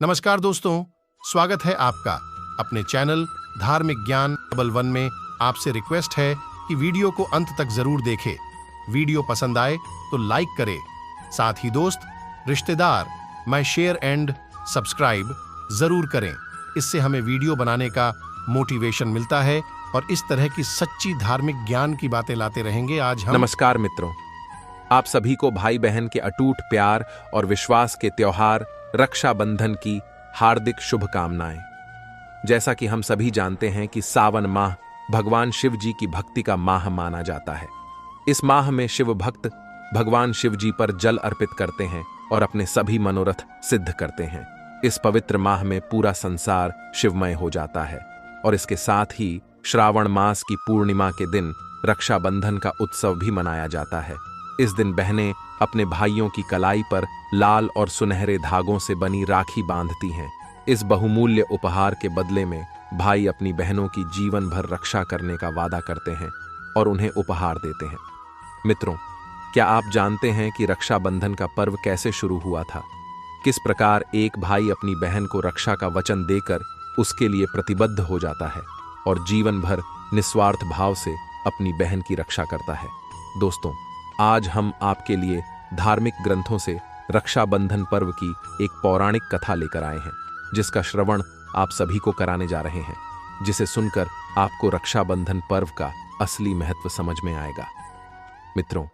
नमस्कार दोस्तों, स्वागत है आपका अपने चैनल धार्मिक ज्ञान डबल वन में। आपसे रिक्वेस्ट है कि वीडियो को अंत तक जरूर देखें। वीडियो पसंद आए तो लाइक करें, साथ ही दोस्त, रिश्तेदार में शेयर एंड सब्सक्राइब जरूर करें। इससे हमें वीडियो बनाने का मोटिवेशन मिलता है और इस तरह की सच्ची धार्मिक ज्ञान की बातें लाते रहेंगे। आज हम नमस्कार मित्रों, आप सभी को भाई बहन के अटूट प्यार और विश्वास के त्योहार रक्षाबंधन की हार्दिक शुभकामनाएं। जैसा कि हम सभी जानते हैं कि सावन माह भगवान शिव जी की भक्ति का माह माना जाता है। इस माह में शिव भक्त भगवान शिव जी पर जल अर्पित करते हैं और अपने सभी मनोरथ सिद्ध करते हैं। इस पवित्र माह में पूरा संसार शिवमय हो जाता है और इसके साथ ही श्रावण मास की पूर्णिमा के दिन रक्षाबंधन का उत्सव भी मनाया जाता है। इस दिन बहनें अपने भाइयों की कलाई पर लाल और सुनहरे धागों से बनी राखी बांधती हैं। इस बहुमूल्य उपहार के बदले में भाई अपनी बहनों की जीवन भर रक्षा करने का वादा करते हैं और उन्हें उपहार देते हैं। मित्रों, क्या आप जानते हैं कि रक्षाबंधन का पर्व कैसे शुरू हुआ था? किस प्रकार एक भाई अपनी बहन को रक्षा का वचन देकर उसके लिए प्रतिबद्ध हो जाता है और जीवन भर निस्वार्थ भाव से अपनी बहन की रक्षा करता है। दोस्तों, आज हम आपके लिए धार्मिक ग्रंथों से रक्षाबंधन पर्व की एक पौराणिक कथा लेकर आए हैं, जिसका श्रवण आप सभी को कराने जा रहे हैं, जिसे सुनकर आपको रक्षाबंधन पर्व का असली महत्व समझ में आएगा। मित्रों,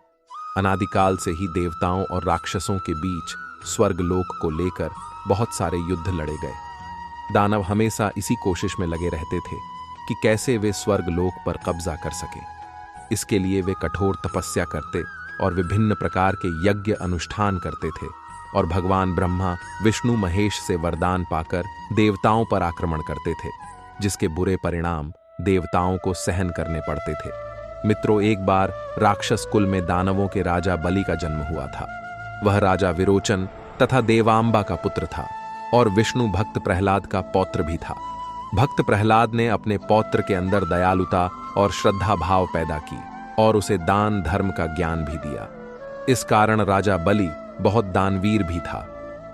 अनादिकाल से ही देवताओं और राक्षसों के बीच स्वर्ग लोक को लेकर बहुत सारे युद्ध लड़े गए। दानव हमेशा इसी कोशिश में लगे रहते थे कि कैसे वे स्वर्ग लोक पर कब्जा कर सके। इसके लिए वे कठोर तपस्या करते और विभिन्न प्रकार के यज्ञ अनुष्ठान करते थे और भगवान ब्रह्मा विष्णु महेश से वरदान पाकर देवताओं पर आक्रमण करते थे, जिसके बुरे परिणाम देवताओं को सहन करने पड़ते थे। मित्रों, एक बार राक्षस कुल में दानवों के राजा बलि का जन्म हुआ था। वह राजा विरोचन तथा देवांबा का पुत्र था और विष्णु भक्त प्रहलाद का पौत्र भी था। भक्त प्रहलाद ने अपने पौत्र के अंदर दयालुता और श्रद्धा भाव पैदा की और उसे दान धर्म का ज्ञान भी दिया। इस कारण राजा बलि बहुत दानवीर भी था।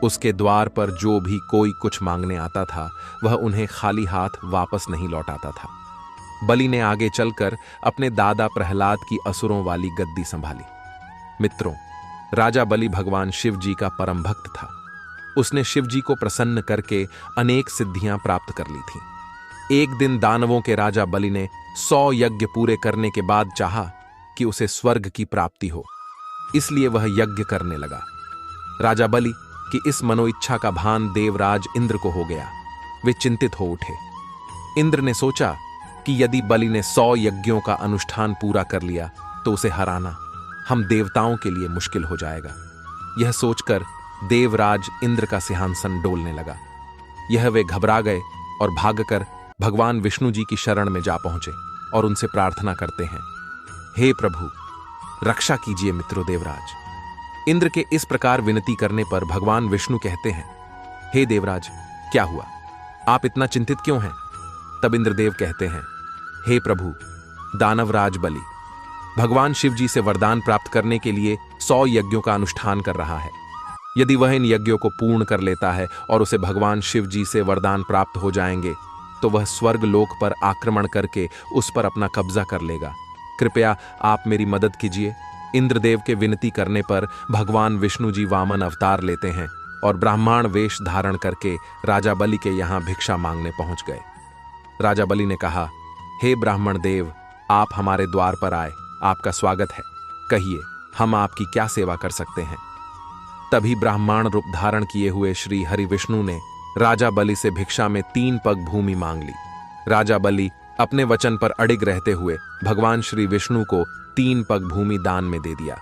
उसके द्वार पर जो भी कोई कुछ मांगने आता था, वह उन्हें खाली हाथ वापस नहीं लौटाता था। बलि ने आगे चलकर अपने दादा प्रहलाद की असुरों वाली गद्दी संभाली। मित्रों, राजा बलि भगवान शिव जी का परम भक्त था। उसने शिव जी को प्रसन्न करके अनेक सिद्धियां प्राप्त कर ली थीं। एक दिन दानवों के राजा बलि ने 100 यज्ञ पूरे करने के बाद चाहा कि उसे स्वर्ग की प्राप्ति हो, इसलिए वह यज्ञ करने लगा। राजा बलि की इस मनोइच्छा का भान देवराज इंद्र को हो गया। वे चिंतित हो उठे। इंद्र ने सोचा कि यदि बलि ने 100 यज्ञों का अनुष्ठान पूरा कर लिया तो उसे हराना हम देवताओं के लिए मुश्किल हो जाएगा। यह सोचकर देवराज इंद्र का सिंहासन डोलने लगा। यह वे घबरा गए और भागकर भगवान विष्णु जी की शरण में जा पहुंचे और उनसे प्रार्थना करते हैं, हे प्रभु, रक्षा कीजिए मित्रों देवराज। इंद्र के इस प्रकार विनती करने पर भगवान विष्णु कहते हैं, हे देवराज, क्या हुआ? आप इतना चिंतित क्यों हैं? तब इंद्रदेव कहते हैं, हे प्रभु, दानवराज बलि भगवान शिव जी से वरदान प्राप्त करने के लिए 100 यज्ञों का अनुष्ठान कर रहा है। यदि वह इन यज्ञों को पूर्ण कर लेता है और उसे भगवान शिव जी से वरदान प्राप्त हो जाएंगे, तो वह स्वर्ग लोक पर आक्रमण करके उस पर अपना कब्जा कर लेगा। कृपया आप मेरी मदद कीजिए। इंद्रदेव के विनती करने पर भगवान विष्णु जी वामन अवतार लेते हैं और ब्राह्मण वेश धारण करके राजा बलि के यहाँ भिक्षा मांगने पहुंच गए। राजा बलि ने कहा, हे ब्राह्मण देव, आप हमारे द्वार पर आए, आपका स्वागत है। कहिए, हम आपकी क्या सेवा कर सकते हैं? तभी ब्राह्मण रूप धारण किए हुए श्री हरि विष्णु ने राजा बलि से भिक्षा में 3 पग भूमि मांग ली। राजा बलि अपने वचन पर अडिग रहते हुए भगवान श्री विष्णु को 3 पग भूमि दान में दे दिया।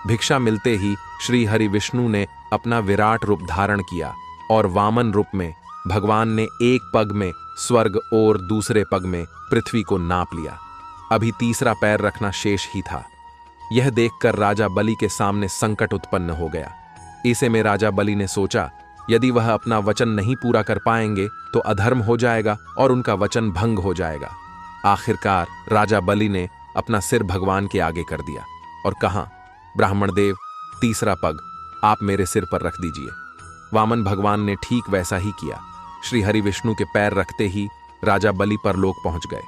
भिक्षा मिलते ही श्री हरि विष्णु ने अपना विराट रूप धारण किया और वामन रूप में भगवान ने एक पग में स्वर्ग और दूसरे पग में पृथ्वी को नाप लिया। अभी तीसरा पैर रखना शेष ही था। यह देखकर राजा बलि के सामने संकट उत्पन्न हो गया। ऐसे में राजा बलि ने सोचा, यदि वह अपना वचन नहीं पूरा कर पाएंगे तो अधर्म हो जाएगा और उनका वचन भंग हो जाएगा। आखिरकार राजा बलि ने अपना सिर भगवान के आगे कर दिया और कहा, ब्राह्मण देव, तीसरा पग आप मेरे सिर पर रख दीजिए। वामन भगवान ने ठीक वैसा ही किया। श्री हरि विष्णु के पैर रखते ही राजा बलि परलोक पहुंच गए।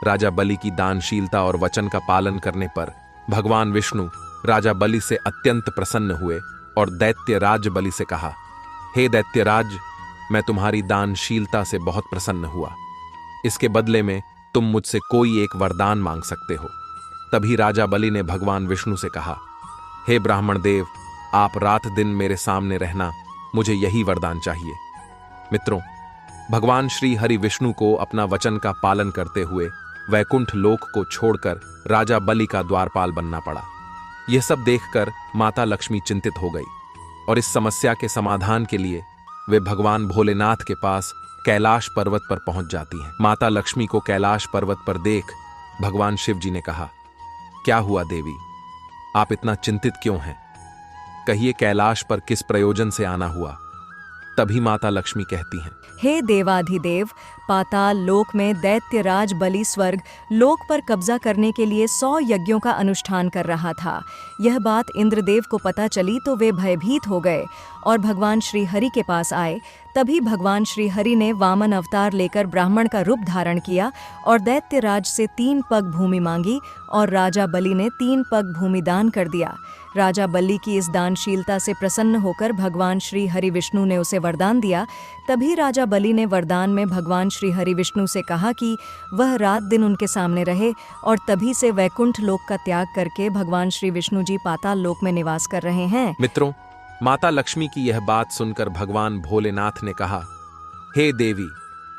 राजा बलि की दानशीलता और वचन का पालन करने पर भगवान विष्णु राजा बलि से अत्यंत प्रसन्न हुए और दैत्यराज बलि से कहा, हे दैत्यराज, मैं तुम्हारी दानशीलता से बहुत प्रसन्न हुआ। इसके बदले में तुम मुझसे कोई एक वरदान मांग सकते हो। तभी राजा बलि ने भगवान विष्णु से कहा, हे ब्राह्मण देव, आप रात दिन मेरे सामने रहना, मुझे यही वरदान चाहिए। मित्रों, भगवान श्री हरि विष्णु को अपना वचन का पालन करते हुए वैकुंठ लोक को छोड़कर राजा बलि का द्वारपाल बनना पड़ा। यह सब देखकर माता लक्ष्मी चिंतित हो गई और इस समस्या के समाधान के लिए वे भगवान भोलेनाथ के पास कैलाश पर्वत पर पहुंच जाती हैं। माता लक्ष्मी को कैलाश पर्वत पर देख भगवान शिव जी ने कहा, क्या हुआ देवी, आप इतना चिंतित क्यों हैं? कहिए कैलाश पर किस प्रयोजन से आना हुआ? तभी माता लक्ष्मी कहती हैं, हे देवाधिदेव, पाताल लोक में दैत्यराज बलि स्वर्ग लोक पर कब्जा करने के लिए 100 यज्ञों का अनुष्ठान कर रहा था। यह बात इंद्रदेव को पता चली तो वे भयभीत हो गए और भगवान श्री हरि के पास आए। तभी भगवान श्री हरि ने वामन अवतार लेकर ब्राह्मण का रूप धारण किया और दैत्यराज से 3 पग भूमि मांगी और राजा बलि ने 3 पग भूमि दान कर दिया। राजा बलि की इस दानशीलता से प्रसन्न होकर भगवान श्री हरि विष्णु ने उसे वरदान दिया। तभी राजा बलि ने वरदान में भगवान श्री हरि विष्णु से कहा कि वह रात दिन उनके सामने रहे और तभी से वैकुंठ लोक का त्याग करके भगवान श्री विष्णु जी पाताल लोक में निवास कर रहे हैं। मित्रों, माता लक्ष्मी की यह बात सुनकर भगवान भोलेनाथ ने कहा, हे देवी,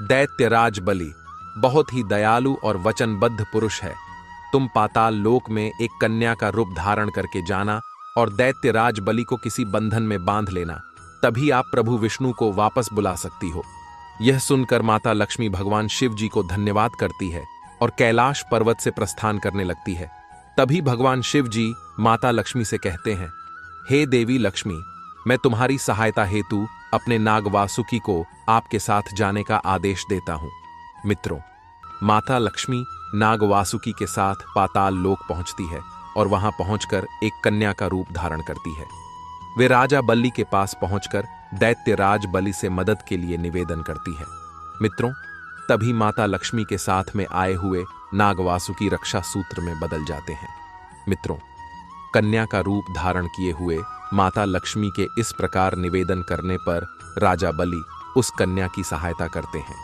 दैत्यराज बलि बहुत ही दयालु और वचनबद्ध पुरुष है। तुम पाताल लोक में एक कन्या का रूप धारण करके जाना और दैत्यराज बलि को किसी बंधन में बांध लेना, तभी आप प्रभु विष्णु को वापस बुला सकती हो। यह सुनकर माता लक्ष्मी भगवान शिव जी को धन्यवाद करती है और कैलाश पर्वत से प्रस्थान करने लगती है। तभी भगवान शिव जी माता लक्ष्मी से कहते हैं, हे देवी लक्ष्मी, मैं तुम्हारी सहायता हेतु अपने नाग वासुकी को आपके साथ जाने का आदेश देता हूं। मित्रों, माता लक्ष्मी नाग वासुकी के साथ पाताल लोक पहुंचती है और वहां पहुंचकर एक कन्या का रूप धारण करती है। वे राजा बलि के पास पहुंचकर दैत्यराज बलि से मदद के लिए निवेदन करती है। मित्रों, तभी माता लक्ष्मी के साथ में आए हुए नाग वासुकी रक्षा सूत्र में बदल जाते हैं। मित्रों, कन्या का रूप धारण किए हुए माता लक्ष्मी के इस प्रकार निवेदन करने पर राजा बलि उस कन्या की सहायता करते हैं।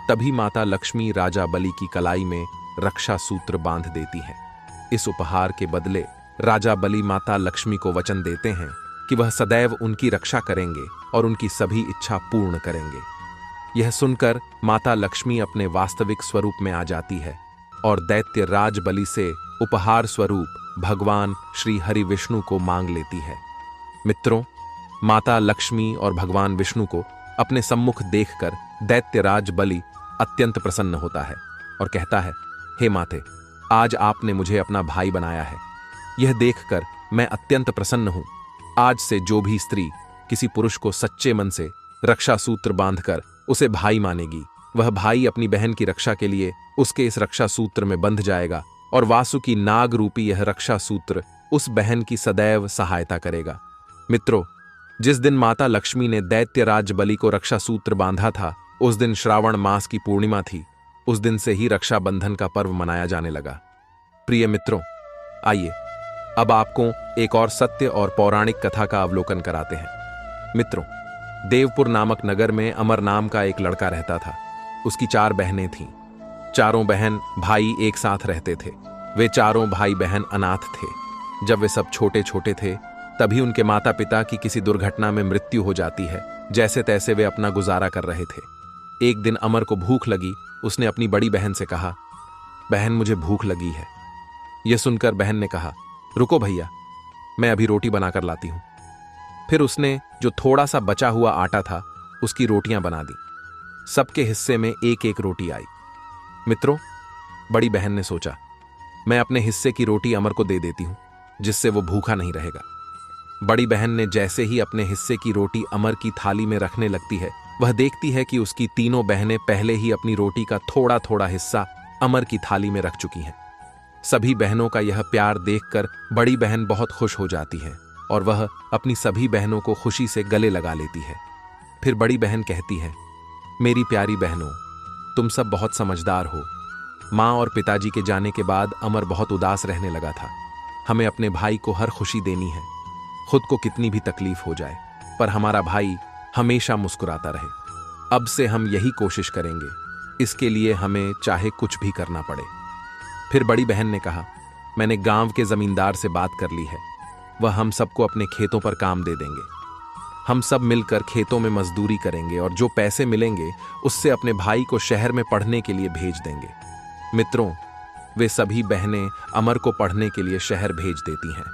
तभी माता लक्ष्मी राजा बलि की कलाई में रक्षा सूत्र बांध देती है। इस उपहार के बदले राजा बलि माता लक्ष्मी को वचन देते हैं कि वह सदैव उनकी रक्षा करेंगे और उनकी सभी इच्छा पूर्ण करेंगे। यह सुनकर माता लक्ष्मी अपने वास्तविक स्वरूप में आ जाती है और दैत्य राज बलि से उपहार स्वरूप भगवान श्री हरि विष्णु को मांग लेती है। मित्रों, माता लक्ष्मी और भगवान विष्णु को अपने सम्मुख देखकर दैत्यराज बलि अत्यंत प्रसन्न होता है और कहता है, हे माते, आज आपने मुझे अपना भाई बनाया है। यह देखकर मैं अत्यंत प्रसन्न हूं। आज से जो भी स्त्री किसी पुरुष को सच्चे मन से रक्षा सूत्र बांधकर उसे भाई मानेगी, वह भाई अपनी बहन की रक्षा के लिए उसके इस रक्षा सूत्र में बंध जाएगा और वासुकी नाग रूपी यह रक्षा सूत्र उस बहन की सदैव सहायता करेगा। मित्रों, जिस दिन माता लक्ष्मी ने दैत्यराज बलि को रक्षा सूत्र बांधा था, उस दिन श्रावण मास की पूर्णिमा थी। उस दिन से ही रक्षाबंधन का पर्व मनाया जाने लगा। प्रिय मित्रों, आइए अब आपको एक और सत्य और पौराणिक कथा का अवलोकन कराते हैं। मित्रों, देवपुर नामक नगर में अमर नाम का एक लड़का रहता था। उसकी 4 बहनें थीं। चारों बहन भाई एक साथ रहते थे। वे चारों भाई बहन अनाथ थे। जब वे सब छोटे छोटे थे, तभी उनके माता पिता की किसी दुर्घटना में मृत्यु हो जाती है। जैसे तैसे वे अपना गुजारा कर रहे थे। एक दिन अमर को भूख लगी। उसने अपनी बड़ी बहन से कहा, बहन, मुझे भूख लगी है। यह सुनकर बहन ने कहा, रुको भैया, मैं अभी रोटी बनाकर लाती हूं। फिर उसने जो थोड़ा सा बचा हुआ आटा था, उसकी रोटियां बना दी। सबके हिस्से में एक एक रोटी आई। मित्रों, बड़ी बहन ने सोचा, मैं अपने हिस्से की रोटी अमर को दे देती हूं, जिससे वो भूखा नहीं रहेगा। बड़ी बहन ने जैसे ही अपने हिस्से की रोटी अमर की थाली में रखने लगती है, वह देखती है कि उसकी तीनों बहनें पहले ही अपनी रोटी का थोड़ा थोड़ा हिस्सा अमर की थाली में रख चुकी हैं। सभी बहनों का यह प्यार देखकर बड़ी बहन बहुत खुश हो जाती है और वह अपनी सभी बहनों को खुशी से गले लगा लेती है। फिर बड़ी बहन कहती है, मेरी प्यारी बहनों, तुम सब बहुत समझदार हो। माँ और पिताजी के जाने के बाद अमर बहुत उदास रहने लगा था। हमें अपने भाई को हर खुशी देनी है, खुद को कितनी भी तकलीफ हो जाए, पर हमारा भाई हमेशा मुस्कुराता रहे। अब से हम यही कोशिश करेंगे, इसके लिए हमें चाहे कुछ भी करना पड़े। फिर बड़ी बहन ने कहा, मैंने गांव के जमींदार से बात कर ली है, वह हम सबको अपने खेतों पर काम दे देंगे। हम सब मिलकर खेतों में मजदूरी करेंगे और जो पैसे मिलेंगे उससे अपने भाई को शहर में पढ़ने के लिए भेज देंगे। मित्रों, वे सभी बहनें अमर को पढ़ने के लिए शहर भेज देती हैं।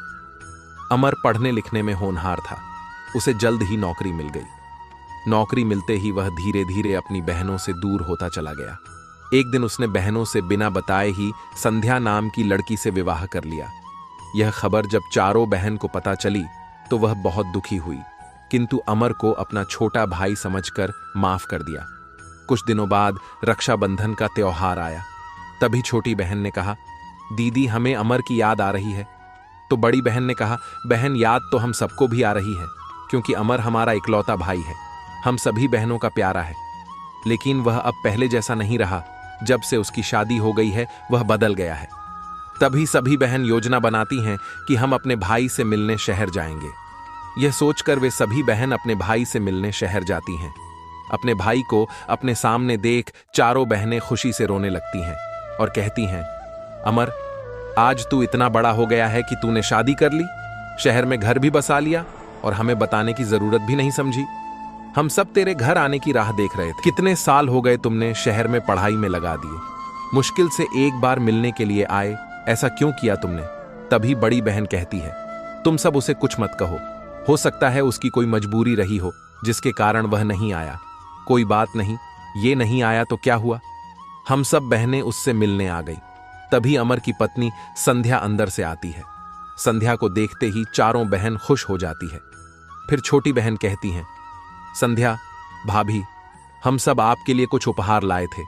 अमर पढ़ने लिखने में होनहार था, उसे जल्द ही नौकरी मिल गई। नौकरी मिलते ही वह धीरे धीरे अपनी बहनों से दूर होता चला गया। एक दिन उसने बहनों से बिना बताए ही संध्या नाम की लड़की से विवाह कर लिया। यह खबर जब चारों बहन को पता चली तो वह बहुत दुखी हुई, किंतु अमर को अपना छोटा भाई समझकर माफ कर दिया। कुछ दिनों बाद रक्षाबंधन का त्योहार आया। तभी छोटी बहन ने कहा, दीदी हमें अमर की याद आ रही है। तो बड़ी बहन ने कहा, बहन याद तो हम सबको भी आ रही है, क्योंकि अमर हमारा इकलौता भाई है, हम सभी बहनों का प्यारा है। लेकिन वह अब पहले जैसा नहीं रहा। जब से उसकी शादी हो गई है वह बदल गया है। तभी सभी बहन योजना बनाती हैं कि हम अपने भाई से मिलने शहर जाएंगे। यह सोचकर वे सभी बहन अपने भाई से मिलने शहर जाती हैं। अपने भाई को अपने सामने देख चारों बहनें खुशी से रोने लगती हैं और कहती हैं, अमर, आज तू इतना बड़ा हो गया है कि तूने शादी कर ली, शहर में घर भी बसा लिया और हमें बताने की जरूरत भी नहीं समझी। हम सब तेरे घर आने की राह देख रहे थे। कितने साल हो गए तुमने शहर में पढ़ाई में लगा दिए, मुश्किल से एक बार मिलने के लिए आए, ऐसा क्यों किया तुमने? तभी बड़ी बहन कहती है, तुम सब उसे कुछ मत कहो, हो सकता है उसकी कोई मजबूरी रही हो जिसके कारण वह नहीं आया। कोई बात नहीं, ये नहीं आया तो क्या हुआ? हम सब बहनें उससे मिलने आ गई। तभी अमर की पत्नी संध्या अंदर से आती है। संध्या को देखते ही चारों बहन खुश हो जाती है। फिर छोटी बहन कहती हैं, संध्या भाभी, हम सब आपके लिए कुछ उपहार लाए थे।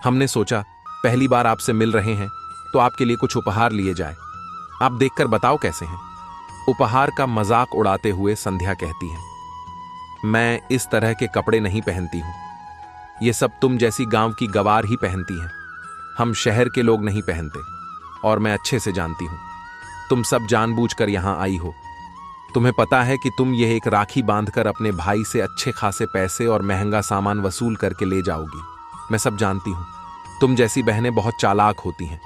हमने सोचा पहली बार आपसे मिल रहे हैं तो आपके लिए कुछ उपहार लिए जाए। आप देखकर बताओ कैसे हैं? उपहार का मजाक उड़ाते हुए संध्या कहती है, मैं इस तरह के कपड़े नहीं पहनती हूं, ये सब तुम जैसी गांव की गवार ही पहनती हैं। हम शहर के लोग नहीं पहनते और मैं अच्छे से जानती हूं, तुम सब जानबूझकर यहां आई हो। तुम्हें पता है कि तुम यह एक राखी बांधकर अपने भाई से अच्छे खासे पैसे और महंगा सामान वसूल करके ले जाओगी। मैं सब जानती हूं, तुम जैसी बहनें बहुत चालाक होती हैं।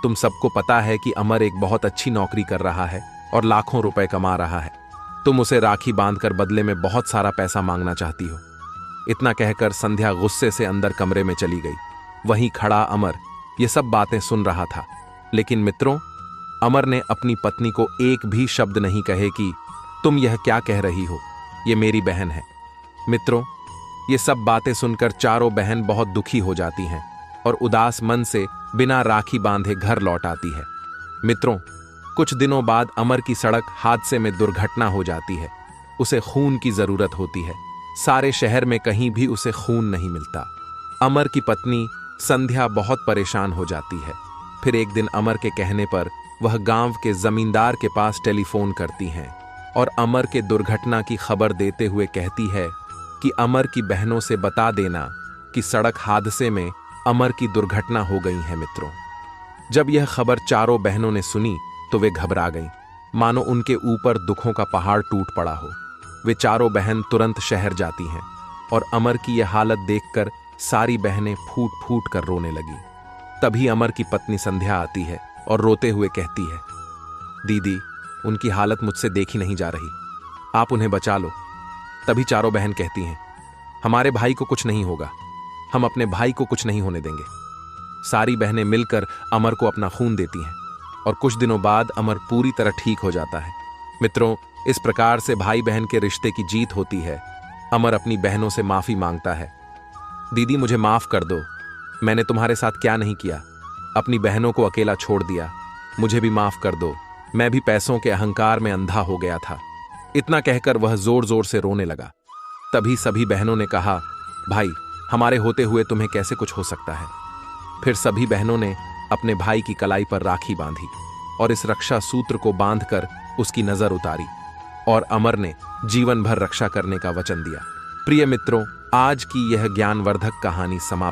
तुम सबको पता है कि अमर एक बहुत अच्छी नौकरी कर रहा है और लाखों रुपए कमा रहा है। तुम उसे राखी बांधकर बदले में बहुत सारा पैसा मांगना चाहती हो। इतना कहकर संध्या गुस्से से अंदर कमरे में चली गई। वहीं खड़ा अमर ये सब बातें सुन रहा था। लेकिन मित्रों, अमर ने अपनी पत्नी को एक भी शब्द नहीं कहे कि तुम यह क्या कह रही हो, ये मेरी बहन है। मित्रों, ये सब बातें सुनकर चारों बहन बहुत दुखी हो जाती हैं और उदास मन से बिना राखी बांधे घर लौट आती है। मित्रों, कुछ दिनों बाद अमर की सड़क हादसे में दुर्घटना हो जाती है। उसे खून की जरूरत होती है। सारे शहर में कहीं भी उसे खून नहीं मिलता। अमर की पत्नी संध्या बहुत परेशान हो जाती है। फिर एक दिन अमर के कहने पर वह गांव के जमींदार के पास टेलीफोन करती हैं और अमर के दुर्घटना की खबर देते हुए कहती है कि अमर की बहनों से बता देना कि सड़क हादसे में अमर की दुर्घटना हो गई है। मित्रों, जब यह खबर चारों बहनों ने सुनी तो वे घबरा गईं, मानो उनके ऊपर दुखों का पहाड़ टूट पड़ा हो। वे चारों बहन तुरंत शहर जाती हैं और अमर की यह हालत देखकर सारी बहनें फूट फूट कर रोने लगी। तभी अमर की पत्नी संध्या आती है और रोते हुए कहती है, दीदी, उनकी हालत मुझसे देखी नहीं जा रही, आप उन्हें बचा लो। तभी चारों बहन कहती हैं, हमारे भाई को कुछ नहीं होगा, हम अपने भाई को कुछ नहीं होने देंगे। सारी बहनें मिलकर अमर को अपना खून देती हैं और कुछ दिनों बाद अमर पूरी तरह ठीक हो जाता है। मित्रों, इस प्रकार से भाई बहन के रिश्ते की जीत होती है। अमर अपनी बहनों से माफी मांगता है, दीदी मुझे माफ कर दो, मैंने तुम्हारे साथ क्या नहीं किया, अपनी बहनों को अकेला छोड़ दिया, मुझे भी माफ कर दो, मैं भी पैसों के अहंकार में अंधा हो गया था। इतना कहकर वह जोर जोर से रोने लगा। तभी सभी बहनों ने कहा, भाई, हमारे होते हुए तुम्हें कैसे कुछ हो सकता है। फिर सभी बहनों ने अपने भाई की कलाई पर राखी बांधी और इस रक्षा सूत्र को बांधकर उसकी नजर उतारी और अमर ने जीवन भर रक्षा करने का वचन दिया। प्रिय मित्रों, आज की यह ज्ञानवर्धक कहानी समाप्त